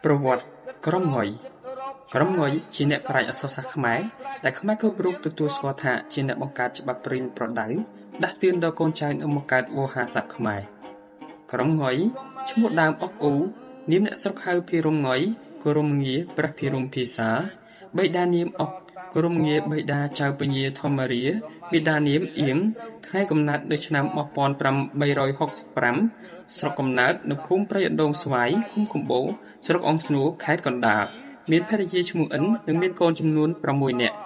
ប្រវត្តិក្រុមងុយជាអ្នកប្រាជ្ញអក្សរសាស្ត្រខ្មែរដែលខ្មែរគ្រប់រូបទទួលស្គាល់ថាជាអ្នកបង្កើតច្បាប់ព្រីនប្រដៅដាស់តឿនដល់កូនចៅនៅបង្កើតវោហារស័ព្ទខ្មែរក្រុមងុយឈ្មោះដើមអុកអ៊ូនាមអ្នកស្រុកហៅភិរមងុយគោរមងារព្រះភិរមភិសាបិតានាមអុកគោរមងារបិតាចៅពញាធម្មរាបិតានាមអៀងថ្ងៃកំណើតនៅឆ្នាំ1865ស្រុកកំណើតនៅភូមិព្រៃអណ្ដូងស្វាយឃុំកំបូរស្រុកអង្គស្នួរខេត្តកណ្ដាលមានភរិយាឈ្មោះអិននិងមានកូនចំនួន6នាក់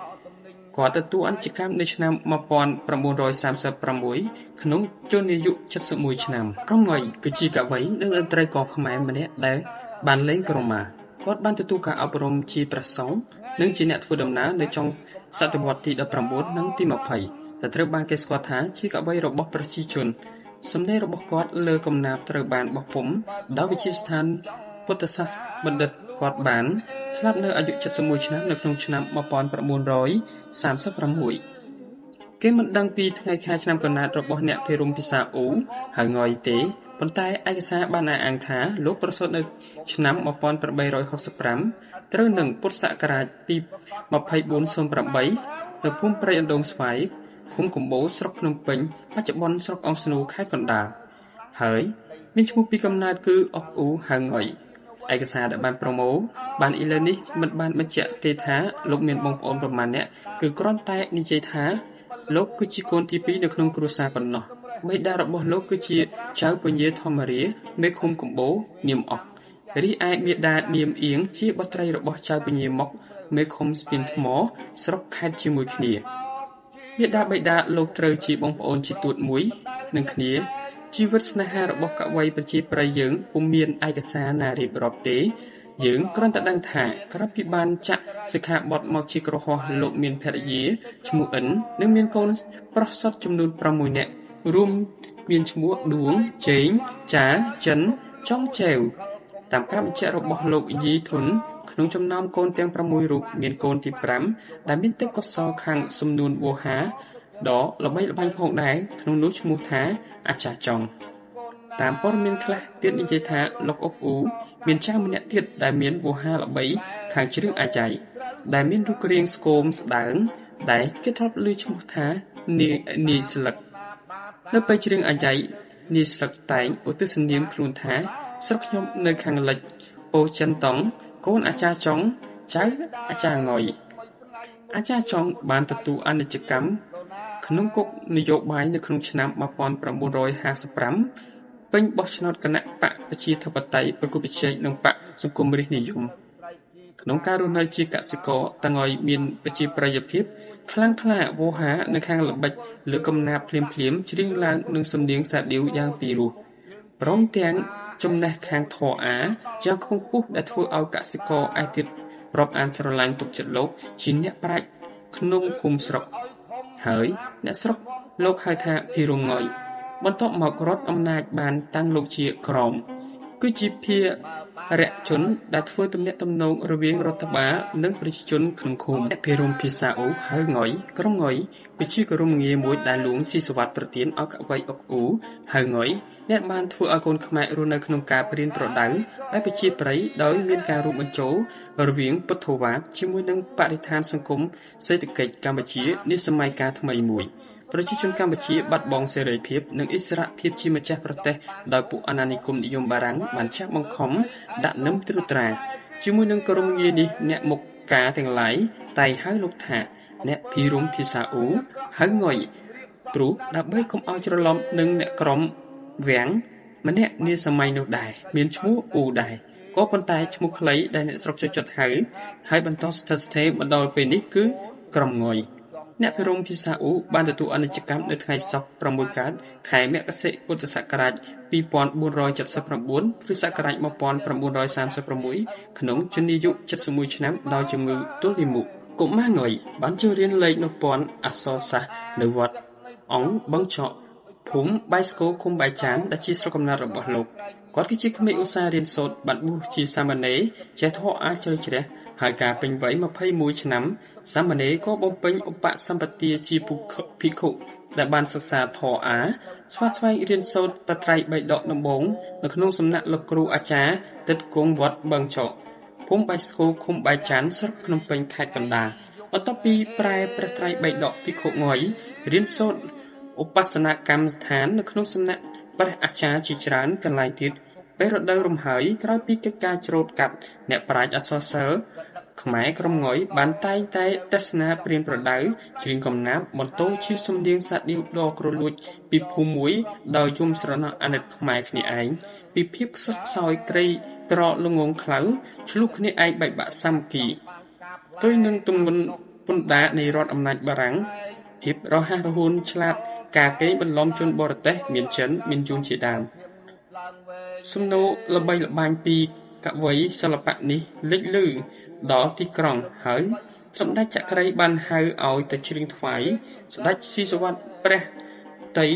គាត់ទទួលអនិច្ចកម្មនៅឆ្នាំ1936ក្នុងជន្មាយុ71ឆ្នាំក្រុមងុយគឺជាកវីនិងតន្ត្រីករខ្មែរម្នាក់ដែលបានលេងក្រមាគាត់បានទទួលការអប់រំជាព្រះសង្ឃនិងជាអ្នកធ្វើដំណើរនៅចុងសតវត្សទី19និងទី20ដែលត្រូវបានគេស្គាល់ថាជាកវីរបស់ប្រជាជនសម្ដីរបស់គាត់លើកំណាព្យត្រូវបានបោះពុម្ពដោយវិទ្យាស្ថានពុទ្ធសាសនបណ្ឌិតគាត់បានស្លាប់នៅអាយុ71ឆ្នាំនៅក្នុងឆ្នាំ1936គេមិនដឹងពីថ្ងៃខែឆ្នាំកំណើតរបស់អ្នកភិរមភិសាអ៊ូហើយងយទេប៉ុន្តែឯកសារបានអះអាងថាលោកប្រសូតនៅឆ្នាំ1865ត្រូវនឹងពុទ្ធសករាជ2408នៅភូមិព្រៃអណ្ដូងស្វាយឃុំកំបូរស្រុកភ្នំពេញបច្ចុប្បន្នស្រុកអង្គស្នូខេត្តកណ្ដាលហើយមានឈ្មោះពីកំណើតគឺអុកអ៊ូហៅងុយឯកសារដែលបានប្រមូលបានឥឡូវនេះមិនបានបញ្ជាក់ទេថាលោកមានបងប្អូនប្រមាណអ្នកគឺគ្រាន់តែនិយាយថាលោកគឺជាកូនទី2នៅក្នុងគ្រួសារប៉ុណ្ណោះបិតារបស់លោកគឺជាចៅពញាធម្មរាមេឃុំកំបូរនាមអុករីឯមាតានាមអៀងជាបុត្រីរបស់ចៅពញាមុកមេឃុំស្ពានថ្មស្រុកខេត្តជាមួយគ្នាមាតាបិតាលោកត្រូវជាបងប្អូនជាទួតមួយនឹងគ្នាជីវិតស្នេហារបស់កវីប្រជាប្រិយយើងពុំមានឯកសារណារៀបរាប់ទេយើងគ្រាន់តែដឹងថាក្រោយពីបានចាក់សិក្ខាបទមកជាក្រហមលោកមានភរិយាឈ្មោះអិននិងមានកូនប្រុសសុទ្ធចំនួន6នាក់រួមមានឈ្មោះឌួងជេងចាចិនចុងចែវតាមការបញ្ជាក់របស់លោកយីធុនក្នុងចំណោមកូនទាំង6រូបមានកូនទី5ដែលមានទេពកោសល្យខាងសំនួនវោហារដ៏ល្បីល្បាញផងដែរក្នុងនោះឈ្មោះថាអាចារ្យចុងតាមព័ត៌មានខ្លះទៀតនិយាយថាលោកអុកអ៊ូមានចៅម្នាក់ទៀតដែលមានវោហារល្បីខាងច្រៀងអាយ៉ៃដែលមានរូបរាងស្គមស្ដើងដែលគេធ្លាប់ឮឈ្មោះថានាយស្លឹកនៅពេលច្រៀងអាយ៉ៃនាយស្លឹកតែងឧទ្ទិសនាមខ្លួនថាស្រុកខ្ញុំនៅខាងលិចពោចិនតង់កូនអាចារ្យចុងចៅអាចារ្យងុយអាចារ្យចុងបានទទួលអនិច្ចកម្មក្នុងគុកនយោបាយនៅក្នុងឆ្នាំ1955ពេញបោះឆ្នោតគណៈបកប្រជាធិបតេយ្យប្រគល់ប្រជែងនឹងបកសង្គមរាស្ត្រនិយមក្នុងការរស់នៅជាកសិករតាំងឲ្យមានប្រជាប្រិយភាពខ្លាំងក្លាវោហារនៅខាងល្បិចលើកំណាព្យភ្លាមច្រៀងឡើងនឹងសំនៀងសាឌីវយ៉ាងពីរោះព្រមទាំងចំណេះខាងធរអាយ៉ាងខ្ពង់ខ្ពស់ដែលធ្វើឲ្យកសិករឯទៀតរាប់អានស្រឡាញ់ទុកចិត្តលោកជាអ្នកប្រាជ្ញក្នុងភូមិស្រុកហើយអ្នកស្រុកលោកហៅថាភិរមងុយបន្ទាប់មករដ្ឋអំណាចបានតាំងលោកជាក្រមគឺជាភារៈជនដែលធ្វើទំនាក់ទំនងរវាងរដ្ឋបាលនិងប្រជាជនក្នុងឃុំភិរមភិសាអ៊ូហៅងុយក្រុមងុយគឺជាក្រុមងារមួយដែលលួងស៊ីសវត្តប្រទានឲ្យកវីអុកអ៊ូហៅងុយអ្នកបានធ្វើឲ្យកូនខ្មែររស់នៅក្នុងការព្រានប្រដៅបែបប្រជាប្រិយដោយមានការរួមបញ្ចូលរវាងពុទ្ធវាទជាមួយនឹងបរិស្ថានសង្គមសេដ្ឋកិច្ចកម្ពុជានាសម័យកាលថ្មីមួយប្រជាជនកម្ពុជាបាត់បង់សេរីភាពនិងឥស្សរភាពជាម្ចាស់ប្រទេសដោយពួកអាណានិគមនិយមបារាំងបានចាក់បង្ខំដាក់នឹមត្រួតត្រាជាមួយនឹងក្រុមងារនេះអ្នកមុខការទាំងឡាយតែហៅលោកថាអ្នកភិរមភិសាអ៊ូហៅងុយព្រោះដើម្បីកុំឲ្យច្រឡំនឹងអ្នកក្រុមវាំងម្នាក់នាសម័យនោះដែរមានឈ្មោះអ៊ូដែរក៏ប៉ុន្តែឈ្មោះខ្លីដែលអ្នកស្រុកចូលចិត្តហៅហើយបន្តស្ថិតស្ថេរមកដល់ពេលនេះគឺក្រុមងុយអ្នកភិរមភិសាអ៊ូបានទទួលអនិច្ចកម្មនៅថ្ងៃសុក្រ6កើតខែមករាពុទ្ធសករាជ2479គ្រិស្តសករាជ1936ក្នុងជន្មាយុ71ឆ្នាំដោយជំងឺទល់លាមកកុមារងុយបានចូលរៀនលេខនៅព័ន្ធអក្សរសាស្ត្រនៅវត្តអង្គបឹងចកភូមិបៃស្គរឃុំបៃចានដែលជាស្រុកកំណើតរបស់លោកគាត់គឺជាក្មេងឧស្សាហ៍រៀនសូត្របានបួសជាសាមណេរចេះធម៌អាចជ្រៅជ្រះ ហើយការពេញវ័យ21ឆ្នាំសាមណេរក៏បំពេញឧបសម្បទាជាភិក្ខុដែលបានសិក្សាធម៌អាស្វាស្វែងរៀនសូត្របត្រៃបិដកដំបូងនៅក្នុងសំណាក់លោកគ្រូអាចារ្យទិតគង់វត្តបឹងចកភូមិបៃស្គរឃុំបៃចាន់ស្រុកភ្នំពេញខេត្តកណ្ដាលបន្ទាប់ពីប្រែព្រះត្រៃបិដកភិក្ខុងុយរៀនសូត្រឧបសនកម្មដ្ឋាននៅក្នុងសំណាក់ព្រះអាចារ្យជាច្រើនកន្លែងទៀតពេលរដូវរំហើយក្រោយពីកិច្ចការច្រូតកាត់អ្នកប្រាជ្ញអក្សរសិល្ប៍ខ្មែរក្រុមងុយបានតែងតែទេសនាព្រានប្រដៅច្រៀងកំណាព្យបន្ទោជាសំនៀងសាដៀវដ៏គ្រលួចពីភូមិមួយដោយយំស្រណោះអាណិតខ្មែរគ្នាឯងពីភាពខ្សត់ខ្សោយក្រីក្រល្ងងខ្លៅឆ្លុះគ្នាឯងបែកបាក់សាមគ្គីផ្ទុយនឹងទម្ងន់ពន្ធដារនៃរដ្ឋអំណាចបារាំងភាពរហ័សរហួនឆ្លាតការកេងបន្លំជនបរទេសមានចិនមានយួនជាដើមសំណួរល្បីល្បាញពីកវីសិល្បៈនេះលេចលឺដល់ទីក្រុងហើយសម្ដេចចក្រីបានហៅឲ្យទៅច្រៀងថ្វាយស្ដេចស៊ីសុវត្ថិព្រះតី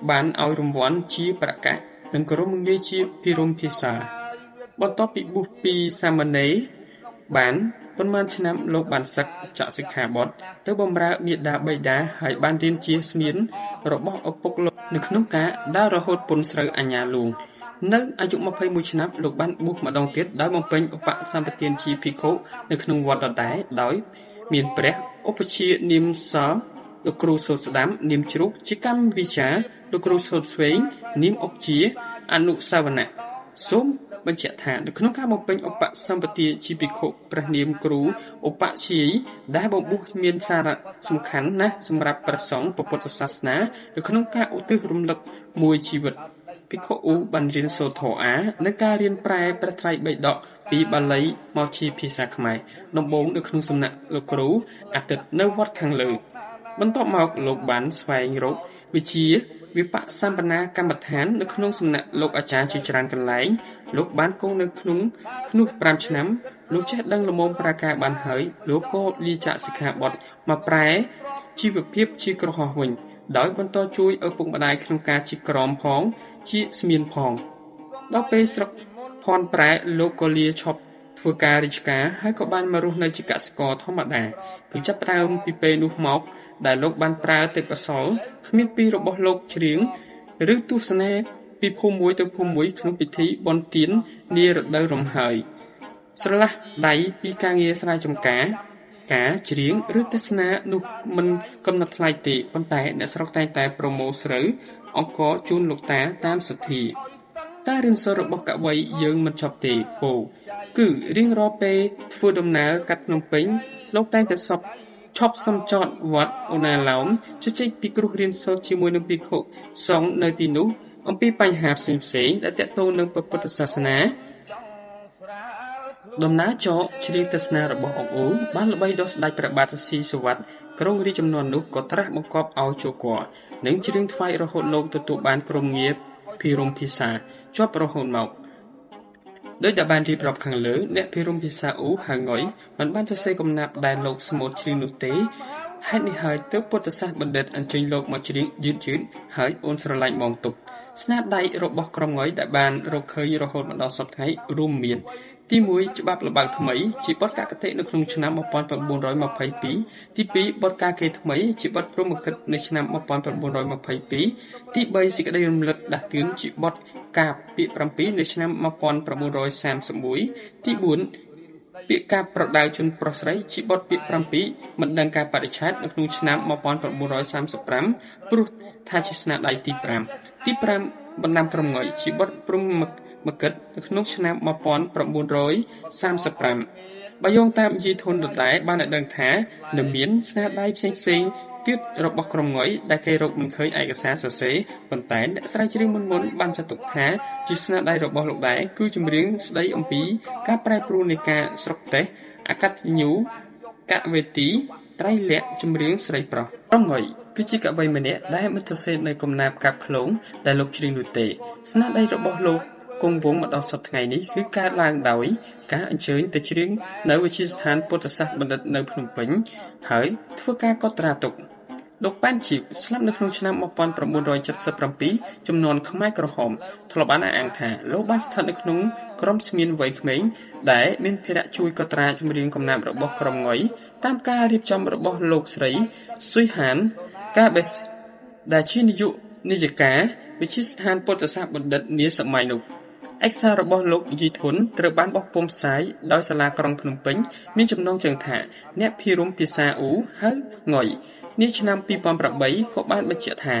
បានឲ្យរង្វាន់ជាប្រកាសនិងក្រុមងាយជាភិរមភាសាបន្ទាប់ពីបួសពីសាមណេរបានប៉ុន្មានឆ្នាំលោកបានសឹកចាក់សិក្ខាបទទៅបម្រើមាតាបិតាហើយបានរៀនជាស្មៀនរបស់ឪពុកលោកនៅក្នុងការដើររហូតពន្ធស្រូវអញ្ញាលួងនៅអាយុ21ឆ្នាំលោកបានបួសម្ដងទៀតដោយបំពេញឧបសម្បទានជាភិក្ខុនៅក្នុងវត្តដដែលដោយមានព្រះឧបជានាមសលោកគ្រូសូត្រស្ដាំនាមជ្រូកជាកម្មវិជាលោកគ្រូសូត្រស្វែងនាមអុកជាអនុសាវណៈសូមបញ្ជាក់ថានៅក្នុងការបំពេញឧបសម្បទាជាភិក្ខុព្រះនាមគ្រូឧបជាដែលបំពុះមានសារៈសំខាន់ណាស់សម្រាប់ព្រះសង្ឃពុទ្ធសាសនានៅក្នុងការឧទ្ទិសរំលឹកមួយជីវិតភិក្ខុបានរៀនសូត្រធម៌អានិងការរៀនប្រែព្រះត្រៃបិដកពីបាលីមកជាភាសាខ្មែរដំបូងនៅក្នុងសំណាក់លោកគ្រូអាទិត្យនៅវត្តខាងលើបន្ទាប់មកលោកបានស្វែងរកវិជ្ជាវិបសម្បនាកម្មដ្ឋាននៅក្នុងសំណាក់លោកអាចារ្យជាច្រើនកន្លែងលោកបានគង់នៅក្នុងនោះ5ឆ្នាំលោកចេះដឹងល្មមប្រាការបានហើយលោកក៏លាចាកសិក្ខាបទមកប្រែជីវភាពជាក្រហមវិញដោយបន្តជួយឪពុកម្ដាយក្នុងការជាក្រមផងជាស្មៀនផងដល់ពេលស្រុកភ័ណ្ឌប្រែលោកក៏លាឈប់ធ្វើការរាជការហើយក៏បានមករស់នៅជាកសិករធម្មតាគឺចាប់ផ្ដើមពីពេលនោះមកដែលលោកបានប្រើទេពកោសល្យគ្មានពីរបស់លោកច្រៀងឬទស្សនាពីភូមិមួយទៅភូមិមួយក្នុងពិធីបុណ្យទាននារដូវរំហើយស្រឡះដៃពីការងារស្រែចម្ការការច្រៀងឬទេសនានោះមិនកំណត់ថ្លៃទេប៉ុន្តែអ្នកស្រុកតែងតែប្រមូលស្រូវអង្គជូនលោកតាតាមសទ្ធាការរៀនសូត្ររបស់កវីយើងមិនចប់ទេពោគឺរៀងរាល់ពេលធ្វើដំណើរកាត់ភ្នំពេញលោកតែងតែឈប់សំចតវត្តអូណាឡោមជជែកពីគ្រោះរៀនសូត្រជាមួយនឹងភិក្ខុសង្ឃនៅទីនោះអំពីបញ្ហាផ្សេងៗដែលទាក់ទងនឹងពុទ្ធសាសនាដំណើរចកជ្រៀងទស្សនារបស់អង្គបានល្បីដល់ស្ដេចព្រះបាទស៊ីសុវត្ថិក្រុងរាជចំនួននោះក៏ត្រាស់បង្គាប់ឲ្យចូលគល់និងជ្រៀងថ្វាយរហូតលោកទទួលបានក្រុមងារភិរមភាសាជាប់រហូតមកដោយដែលបានរៀបរាប់ខាងលើអ្នកភិរមភាសាហៅងុយបានសរសេរកំណាព្យដែលលោកស្មូតជ្រៀងនោះទេហេតុនេះហើយទើបពុទ្ធសាសនបណ្ឌិតអញ្ជើញលោកមកច្រៀងយឺតហើយអូនស្រឡាញ់បងទុកស្នាដៃរបស់ក្រុមងុយដែលបានរកឃើញរហូតមកដល់សព្វថ្ងៃរួមមានទី1ច្បាប់ល្បាក់ថ្មីជាបទកកតិនៅក្នុងឆ្នាំ1922ទី2បទការកេរថ្មីជាបទព្រហ្មកិច្ចនៅឆ្នាំ1922ទី3សេចក្តីរំលឹកដាស់តឿនជាបទការពាក្យ7នៅឆ្នាំ1931ទី4ពាក្យការប្រដៅជនប្រុសស្រីជាបទពាក្យ7មិនដឹងការបរិច្ឆេទនៅក្នុងឆ្នាំ1935ព្រោះថាជាស្នាដៃទី5ទី5បណ្ដាំក្រុមងុយជាបទព្រហ្មកិច្ចនៅក្នុងឆ្នាំ1935បើយោងតាមយាយធនដដែលបានឲ្យដឹងថានៅមានស្នាដៃផ្សេងៗទៀតរបស់ក្រុមងុយដែលគេរកមិនឃើញឯកសារសរសេរប៉ុន្តែអ្នកស្រាវជ្រាវមុនបានចាត់ទុកថាជាស្នាដៃរបស់លោកដែរគឺចម្រៀងស្ដីអំពីការប្រែប្រួលនៃការស្រុកទេសអកតញ្ញូកវេទីត្រៃលក្ខចម្រៀងស្រីប្រុសក្រុមងុយគឺជាកវីម្នាក់ដែលមិនសរសេរនៅកំណាព្យកាប់ឃ្លោងដែលលោកច្រៀងនោះទេស្នាដៃរបស់លោកគង់វង្សមកដល់សព្វថ្ងៃនេះគឺកើតឡើងដោយការអញ្ជើញទៅច្រៀងនៅវិទ្យាស្ថានពុទ្ធសាសនបណ្ឌិតនៅភ្នំពេញហើយធ្វើការកត់ត្រាទុក លោកប៉ែនជីវស្លាប់នៅក្នុងឆ្នាំ1977ចំនួនខ្មែរក្រហមធ្លាប់បានអះអាងថាលោកបានស្ថិតនៅក្នុងក្រុមស្មៀនវ័យក្មេងដែលមានភារៈជួយកត់ត្រាចម្រៀងកំណាព្យរបស់ក្រុមងុយតាមការរៀបចំរបស់លោកស្រីស៊ុយហានកាបេសដែលជានាយកនិច្ចការវិទ្យាស្ថានពុទ្ធសាសនបណ្ឌិតនាសម័យនោះឯកសាររបស់លោកយីធុនត្រូវបានបោះពុម្ពផ្សាយដោយសាលាក្រុងភ្នំពេញមានចំណងជើងថាអ្នកភិរមភាសាអ៊ូហៅងុយនាឆ្នាំ2008ក៏បានបញ្ជាក់ថា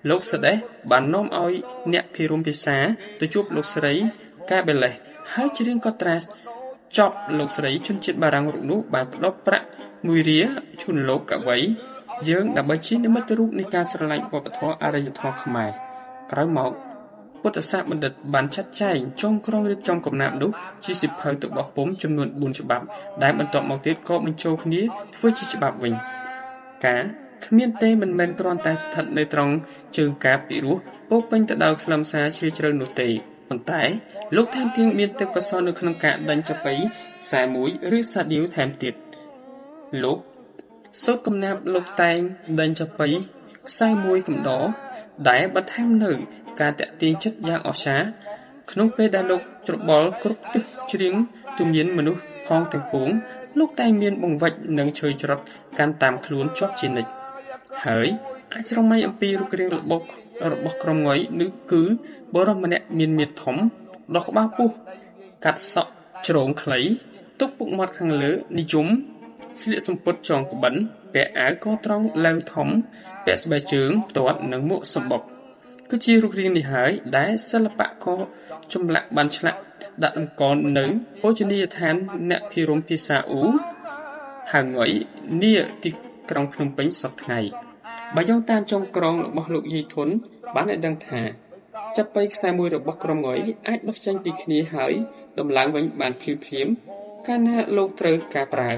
លោកសដេសបាននាំឲ្យអ្នកភិរមភាសាទៅជួបលោកស្រីកាបេលេសហើយច្រៀងកត់ត្រាចប់លោកស្រីជនជាតិបារាំងរូបនោះបានផ្ដល់ប្រាក់1រៀលជូនលោកកវីយើងដើម្បីជានិមិត្តរូបនៃការស្រឡាញ់វប្បធម៌អរិយធម៌ខ្មែរក្រោយមកពុទ្ធសាសនបណ្ឌិតបានចាត់ចែងចុងក្រងរៀបចំកំណាព្យនោះជាសៀវភៅទៅបោះពុម្ពចំនួន4ច្បាប់ដែលបន្ទាប់មកទៀតក៏បញ្ចូលគ្នាធ្វើជាច្បាប់វិញការគ្មានទេមិនមែនគ្រាន់តែស្ថិតនៅត្រង់ជើងកាព្យពីរោះពោពេញទៅដោយខ្លឹមសារជ្រាលជ្រៅនោះទេប៉ុន្តែលោកថែមទាំងមានទឹកកសលនៅក្នុងការដេញចាប៉ីខ្សែមួយឬសាឌីវថែមទៀតលោកសូត្រកំណាព្យលោកតែងដេញចាប៉ីខ្សែមួយកំដរដែលបន្ថែមនៅការតាក់ទាញចិត្តយ៉ាងអស្ចារ្យក្នុងពេលដែលលោកច្របល់គ្រប់ទិសជ្រៀងទូមានមនុស្សផងទាំងពួងលោកតែងមានបង្វិចនិងឈើច្រត់កាន់តាមខ្លួនជាប់ជានិច្ចហើយអាចស្រមៃអំពីរូបរាងរបស់ក្រុមងុយនោះគឺបរិសម្នាក់មានមាឌធំដោះក្បាលពុះកាត់សក់ជ្រងខ្លីទុកពុកមាត់ខាងលើនិយមស្លៀកសំពត់ចងក្បិនពាក់អាវកត្រង់ឡៅធំពាក់ស្បែកជើងផ្ទាត់និងមួកសំបុកគឺជារូបរាងនេះហើយដែលសិល្បករចម្លាក់បានឆ្លាក់ដាក់តម្កល់នៅភោជនីយដ្ឋានអ្នកភិរមភាសាអ៊ូហៅងុយនាទីក្រុងភ្នំពេញសប្តាហ៍ថ្ងៃបើយោងតាមចុងក្រងរបស់លោកយីធុនបានឲ្យដឹងថាចាប៉ីខ្សែមួយរបស់ក្រុមងុយអាចដុសចេញពីគ្នាហើយដំឡើងវិញបានភ្លាមៗកាលណាលោកត្រូវការប្រើ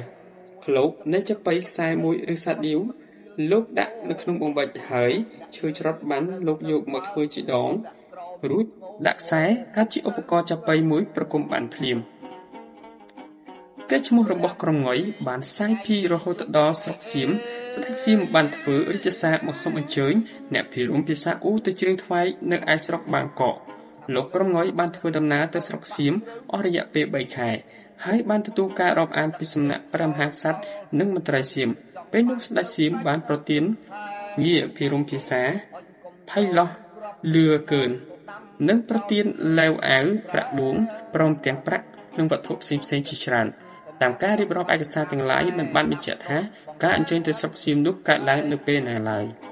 ក្លោកនៃចាប៉ីខ្សែមួយឬសាឌីវលោកដាក់នៅក្នុងបង្វិចហើយឈើច្រត់បានលោកយកមកធ្វើជាដងរួចដាក់ខ្សែកាត់ជាឧបករណ៍ចាប៉ីមួយប្រគំបានភ្លាមកិច្ចឈ្មោះរបស់ក្រុមងុយបានសាយភីរហូតដល់ស្រុកសៀមស្ដេចសៀមបានធ្វើរាជសារមកសូមអញ្ជើញអ្នកភិរមភាសាអ៊ូទៅច្រៀងថ្វាយនៅឯស្រុកបាងកកលោកក្រុមងុយបានធ្វើដំណើរទៅស្រុកសៀមអស់រយៈពេល3ខែហើយបានទទួលការរាប់អានពីសំណាក់ព្រះមហាក្សត្រនិងមន្ត្រីសៀមពេលនោះស្ដេចសៀមបានប្រទានងារភិរមភាសាផៃឡោះលឿកើននិងប្រទានឡាវអាវប្រាក់ដួងព្រមទាំងប្រាក់និងវត្ថុផ្សេងៗជាច្រើនតាមការរៀបរាប់ឯកសារទាំងឡាយមិនបានបញ្ជាក់ថាការអញ្ជើញទៅស្រុកសៀមនោះកើតឡើងនៅពេលណាឡើយ។